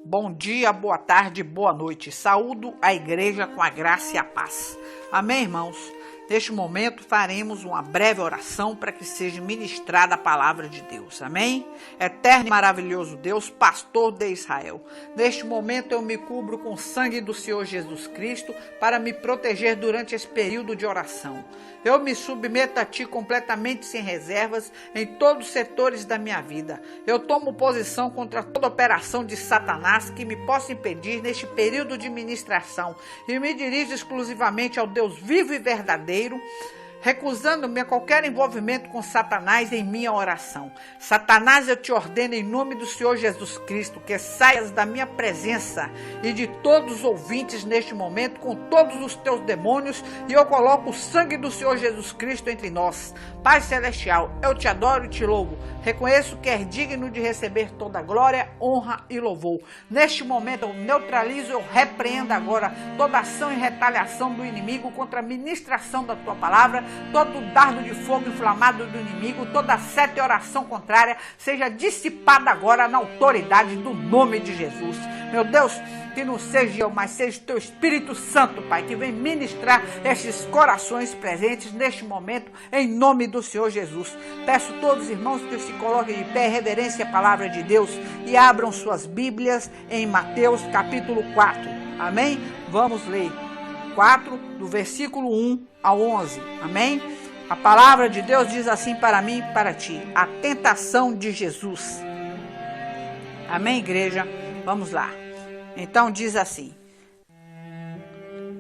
Bom dia, boa tarde, boa noite. Saúdo a igreja com a graça e a paz. Amém, irmãos? Neste momento faremos uma breve oração para que seja ministrada a palavra de Deus. Amém? Eterno e maravilhoso Deus, pastor de Israel. Neste momento eu me cubro com o sangue do Senhor Jesus Cristo para me proteger durante esse período de oração. Eu me submeto a Ti completamente sem reservas em todos os setores da minha vida. Eu tomo posição contra toda operação de Satanás que me possa impedir neste período de ministração e me dirijo exclusivamente ao Deus vivo e verdadeiro, recusando-me a qualquer envolvimento com Satanás em minha oração. Satanás, eu te ordeno em nome do Senhor Jesus Cristo que saias da minha presença e de todos os ouvintes neste momento com todos os teus demônios, e eu coloco o sangue do Senhor Jesus Cristo entre nós. Pai Celestial, eu te adoro e te louvo. Reconheço que és digno de receber toda glória, honra e louvor. Neste momento eu neutralizo, eu repreendo agora toda ação e retaliação do inimigo contra a ministração da tua palavra. Todo dardo de fogo inflamado do inimigo, toda seta e oração contrária seja dissipada agora na autoridade do nome de Jesus. Meu Deus, que não seja eu, mas seja o teu Espírito Santo, Pai, que vem ministrar estes corações presentes neste momento, em nome do Senhor Jesus. Peço a todos os irmãos que se coloquem de pé, reverência à palavra de Deus e abram suas Bíblias em Mateus capítulo 4. Amém? Vamos ler 4, do versículo 1 ao 11. Amém? A palavra de Deus diz assim para mim e para ti: a tentação de Jesus. Amém, igreja? Vamos lá. Então diz assim: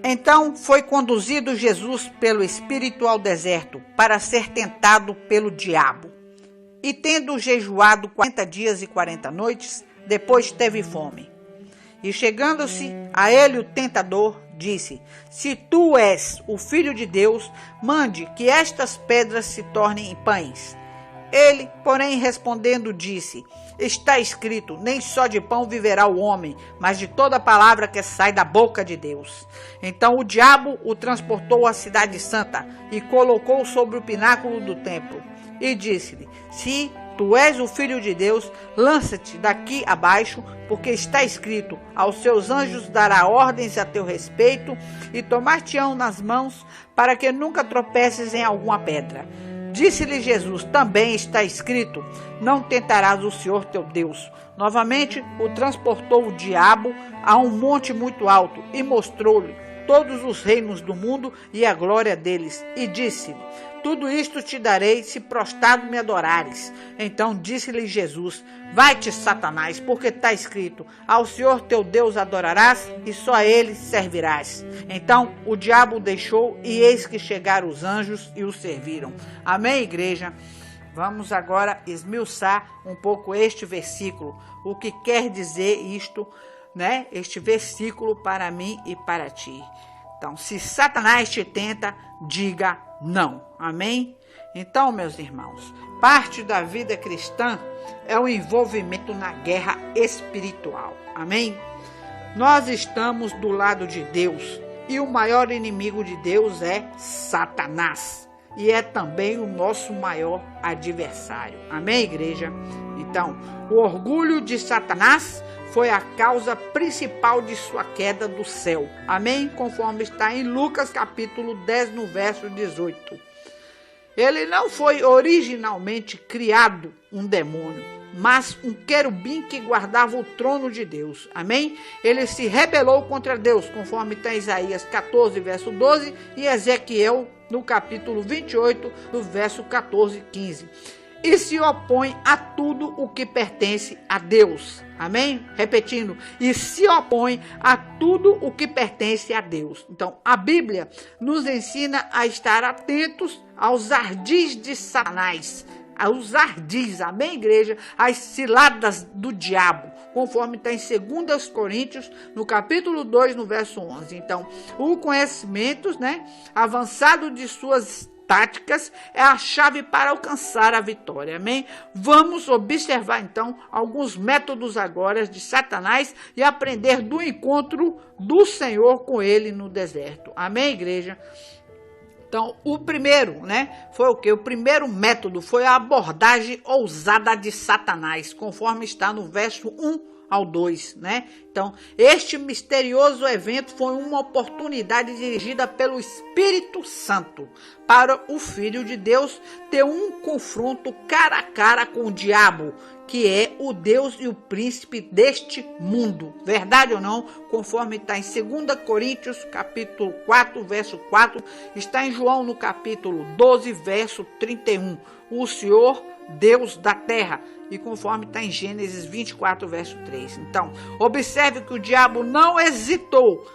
então foi conduzido Jesus pelo Espírito ao deserto para ser tentado pelo diabo. E tendo jejuado 40 dias e 40 noites, depois teve fome. E chegando-se a ele o tentador, disse: se tu és o Filho de Deus, mande que estas pedras se tornem em pães. Ele, porém, respondendo, disse: está escrito, nem só de pão viverá o homem, mas de toda palavra que sai da boca de Deus. Então o diabo o transportou à cidade santa e colocou sobre o pináculo do templo. E disse-lhe: se tu és o Filho de Deus, lança-te daqui abaixo, porque está escrito, aos seus anjos dará ordens a teu respeito, e tomar-te-ão nas mãos, para que nunca tropeces em alguma pedra. Disse-lhe Jesus: também está escrito, não tentarás o Senhor teu Deus. Novamente o transportou o diabo a um monte muito alto, e mostrou-lhe todos os reinos do mundo e a glória deles, e disse-lhe: tudo isto te darei se prostrado me adorares. Então disse-lhe Jesus: vai-te, Satanás, porque está escrito, ao Senhor teu Deus adorarás e só a ele servirás. Então o diabo o deixou, e eis que chegaram os anjos e o serviram. Amém, igreja? Vamos agora esmiuçar um pouco este versículo. O que quer dizer isto, né? Este versículo para mim e para ti. Então, se Satanás te tenta, diga não. Amém? Então, meus irmãos, parte da vida cristã é o envolvimento na guerra espiritual. Amém? Nós estamos do lado de Deus e o maior inimigo de Deus é Satanás. E é também o nosso maior adversário. Amém, igreja? Então, o orgulho de Satanás foi a causa principal de sua queda do céu. Amém? Conforme está em Lucas capítulo 10, no verso 18. Ele não foi originalmente criado um demônio, mas um querubim que guardava o trono de Deus. Amém? Ele se rebelou contra Deus, conforme está em Isaías 14, verso 12, e Ezequiel, no capítulo 28, no verso 14 e 15. E se opõe a tudo o que pertence a Deus. Amém? Repetindo, e se opõe a tudo o que pertence a Deus. Então, a Bíblia nos ensina a estar atentos aos ardis de Satanás, aos ardis, amém, igreja? As ciladas do diabo, conforme está em 2 Coríntios, no capítulo 2, no verso 11. Então, o conhecimento, né, avançado de suas táticas é a chave para alcançar a vitória, amém? Vamos observar então alguns métodos agora de Satanás e aprender do encontro do Senhor com ele no deserto, amém, igreja? Então, o primeiro, foi o quê? O primeiro método foi a abordagem ousada de Satanás, conforme está no verso 1 ao 2, né? Então, este misterioso evento foi uma oportunidade dirigida pelo Espírito Santo para o Filho de Deus ter um confronto cara a cara com o diabo, que é o Deus e o príncipe deste mundo. Verdade ou não? Conforme está em 2 Coríntios, capítulo 4, verso 4, está em João, no capítulo 12, verso 31. O Senhor, Deus da terra. E conforme está em Gênesis 24, verso 3. Então, observe que o diabo não hesitou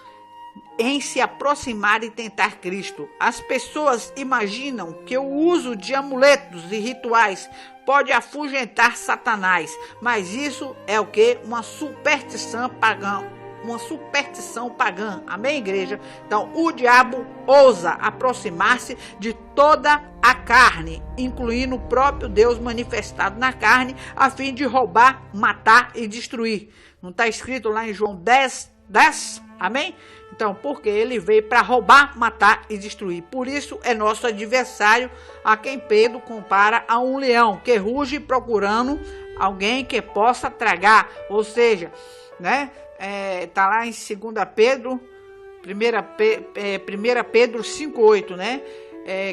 em se aproximar e tentar Cristo. As pessoas imaginam que o uso de amuletos e rituais pode afugentar Satanás, mas isso é o que? Uma superstição pagã. Amém, igreja? Então, o diabo ousa aproximar-se de toda a carne, incluindo o próprio Deus manifestado na carne, a fim de roubar, matar e destruir. Não está escrito lá em João 10? Amém? Então, porque ele veio para roubar, matar e destruir. Por isso é nosso adversário, a quem Pedro compara a um leão que ruge procurando alguém que possa tragar. Ou seja, né? Tá lá em 2 Pedro, 1 Pedro 5,8, né?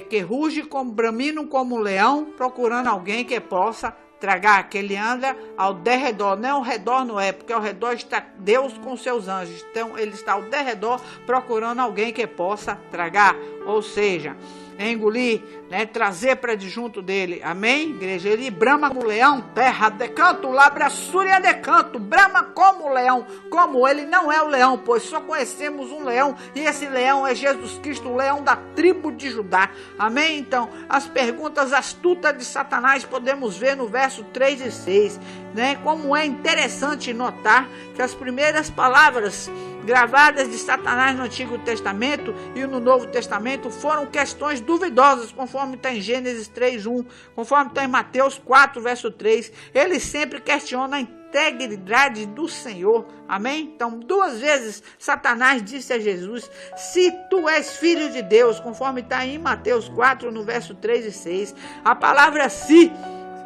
Que ruge bramindo como um leão, procurando alguém que possa tragar, que ele anda ao derredor, não ao redor não é, porque ao redor está Deus com seus anjos, então ele está ao derredor procurando alguém que possa tragar, ou seja, engolir, né, trazer para de junto dele, amém, igreja? Ele brama como leão, terra de canto, labraçúria de canto, brama como leão, como ele não é o leão, pois só conhecemos um leão, e esse leão é Jesus Cristo, o leão da tribo de Judá, amém? Então, as perguntas astutas de Satanás podemos ver no verso 3 e 6, né? Como é interessante notar que as primeiras palavras gravadas de Satanás no Antigo Testamento e no Novo Testamento foram questões duvidosas, conforme está em Gênesis 3:1, conforme está em Mateus 4, verso 3. Ele sempre questiona a integridade do Senhor, amém? Então, 2 vezes Satanás disse a Jesus: se tu és filho de Deus, conforme está em Mateus 4, no verso 3 e 6. A palavra se,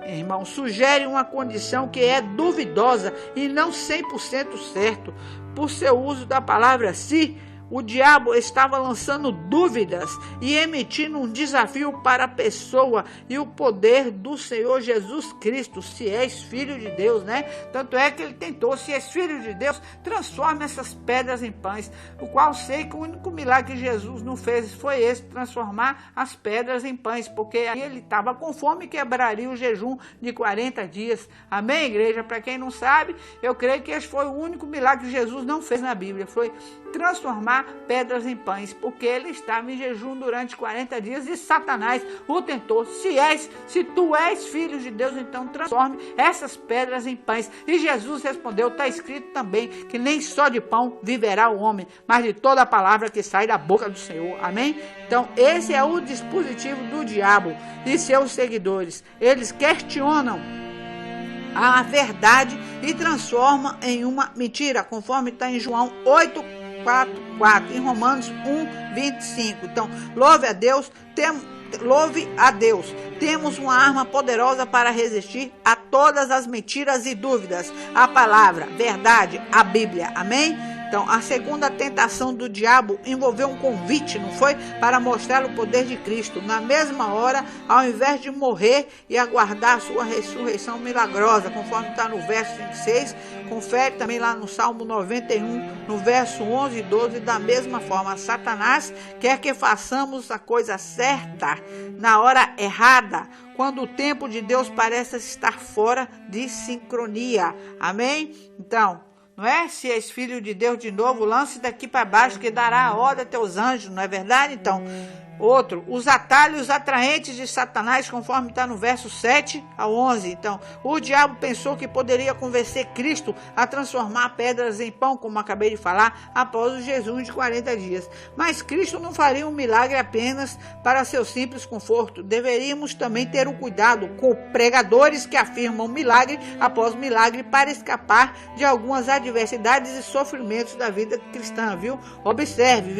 irmão, sugere uma condição que é duvidosa e não 100% certo. Por seu uso da palavra se, o diabo estava lançando dúvidas e emitindo um desafio para a pessoa e o poder do Senhor Jesus Cristo, se és filho de Deus, né? Tanto é que ele tentou: se és filho de Deus, transforme essas pedras em pães, o qual sei que o único milagre que Jesus não fez foi esse, transformar as pedras em pães, porque aí ele estava com fome e quebraria o jejum de 40 dias, amém, igreja? Para quem não sabe, eu creio que esse foi o único milagre que Jesus não fez na Bíblia, foi transformar pedras em pães, porque ele estava em jejum durante 40 dias e Satanás o tentou: se tu és filho de Deus, então transforme essas pedras em pães. E Jesus respondeu: está escrito também que nem só de pão viverá o homem, mas de toda a palavra que sai da boca do Senhor, amém? Então esse é o dispositivo do diabo e seus seguidores. Eles questionam a verdade e transformam em uma mentira, conforme está em João 8:4, em Romanos 1:25. Então, louve a Deus, temos uma arma poderosa para resistir a todas as mentiras e dúvidas, a palavra, verdade, a Bíblia, amém? Então, a segunda tentação do diabo envolveu um convite, não foi? Para mostrar o poder de Cristo. Na mesma hora, ao invés de morrer e aguardar a sua ressurreição milagrosa, conforme está no verso 26, confere também lá no Salmo 91, no verso 11 e 12, da mesma forma. Satanás quer que façamos a coisa certa na hora errada, quando o tempo de Deus parece estar fora de sincronia. Amém? Então, não é? Se és filho de Deus, de novo, lance daqui para baixo, que dará a ordem a teus anjos, não é verdade? Então, outro, os atalhos atraentes de Satanás, conforme está no verso 7 ao 11. Então, o diabo pensou que poderia convencer Cristo a transformar pedras em pão, como acabei de falar, após o jejum de 40 dias. Mas Cristo não faria um milagre apenas para seu simples conforto. Deveríamos também ter o cuidado com pregadores que afirmam milagre após milagre para escapar de algumas adversidades e sofrimentos da vida cristã, viu? Observe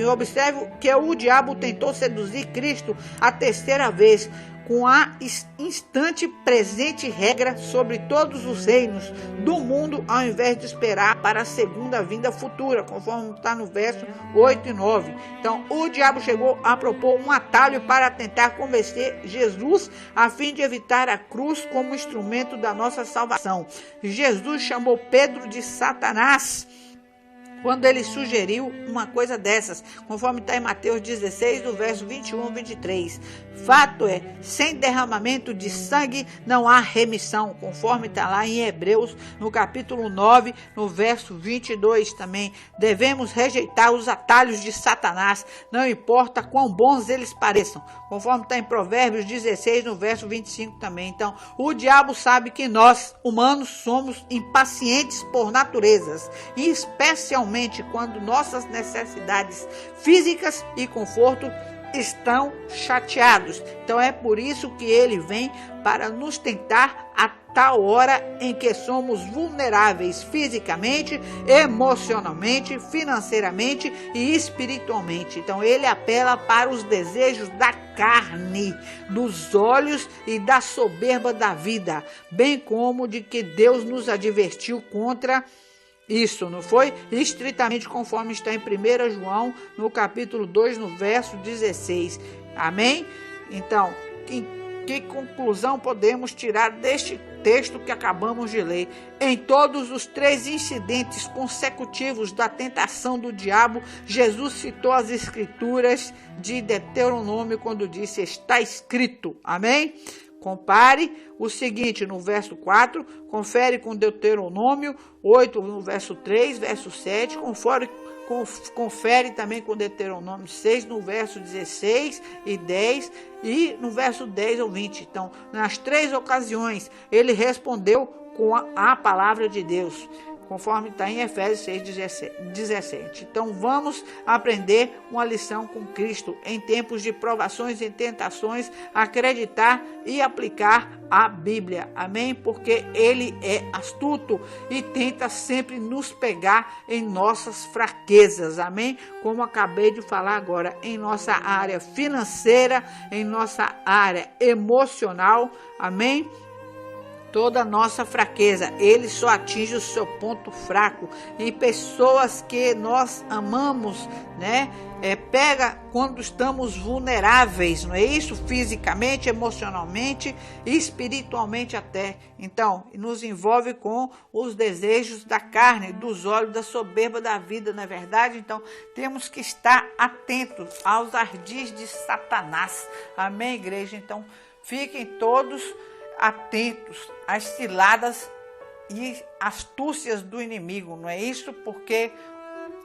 que o diabo tentou seduzir Cristo a terceira vez. com a instante presente regra sobre todos os reinos do mundo, ao invés de esperar para a segunda vinda futura, conforme está no verso 8 e 9. Então, o diabo chegou a propor um atalho para tentar convencer Jesus, a fim de evitar a cruz como instrumento da nossa salvação. Jesus chamou Pedro de Satanás quando ele sugeriu uma coisa dessas, conforme está em Mateus 16, do verso 21 e 23. Fato é, sem derramamento de sangue não há remissão, conforme está lá em Hebreus, no capítulo 9, no verso 22 também. Devemos rejeitar os atalhos de Satanás, não importa quão bons eles pareçam, conforme está em Provérbios 16, no verso 25 também. Então, o diabo sabe que nós, humanos, somos impacientes por naturezas, e especialmente quando nossas necessidades físicas e conforto estão chateados. Então é por isso que ele vem para nos tentar a tal hora em que somos vulneráveis fisicamente, emocionalmente, financeiramente e espiritualmente. Então ele apela para os desejos da carne, dos olhos e da soberba da vida, bem como de que Deus nos advertiu contra isso, não foi? Estritamente conforme está em 1 João, no capítulo 2, no verso 16. Amém? Então, que conclusão podemos tirar deste texto que acabamos de ler? Em todos os 3 incidentes consecutivos da tentação do diabo, Jesus citou as escrituras de Deuteronômio quando disse: está escrito. Amém? Compare o seguinte no verso 4, confere com Deuteronômio 8, no verso 3, verso 7, confere também com Deuteronômio 6, no verso 16 e 10, e no verso 10 ou 20. Então, nas 3 ocasiões, ele respondeu com a palavra de Deus, conforme está em Efésios 6, 17. Então vamos aprender uma lição com Cristo em tempos de provações e tentações, acreditar e aplicar a Bíblia, amém? Porque ele é astuto e tenta sempre nos pegar em nossas fraquezas, amém? Como acabei de falar agora, em nossa área financeira, em nossa área emocional, amém? Toda a nossa fraqueza, ele só atinge o seu ponto fraco. E pessoas que nós amamos, né? Pega quando estamos vulneráveis, não é isso? Fisicamente, emocionalmente e espiritualmente até. Então, nos envolve com os desejos da carne, dos olhos, da soberba da vida, não é verdade? Então, temos que estar atentos aos ardis de Satanás. Amém, igreja? Então, fiquem todos atentos às ciladas e astúcias do inimigo, não é isso? Porque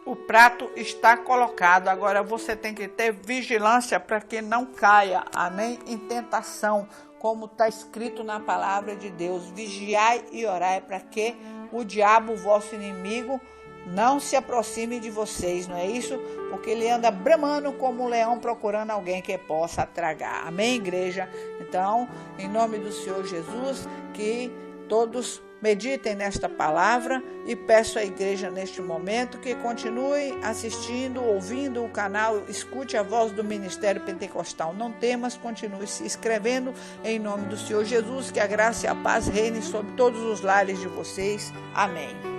o prato está colocado. Agora você tem que ter vigilância para que não caia, amém? Em tentação, como está escrito na palavra de Deus: vigiai e orai para que o diabo, vosso inimigo, não se aproxime de vocês, não é isso? Porque ele anda bramando como um leão procurando alguém que possa tragar. Amém, igreja? Então, em nome do Senhor Jesus, que todos meditem nesta palavra, e peço à igreja neste momento que continue assistindo, ouvindo o canal, escute a voz do Ministério Pentecostal. Não temas, continue se inscrevendo em nome do Senhor Jesus, que a graça e a paz reinem sobre todos os lares de vocês. Amém.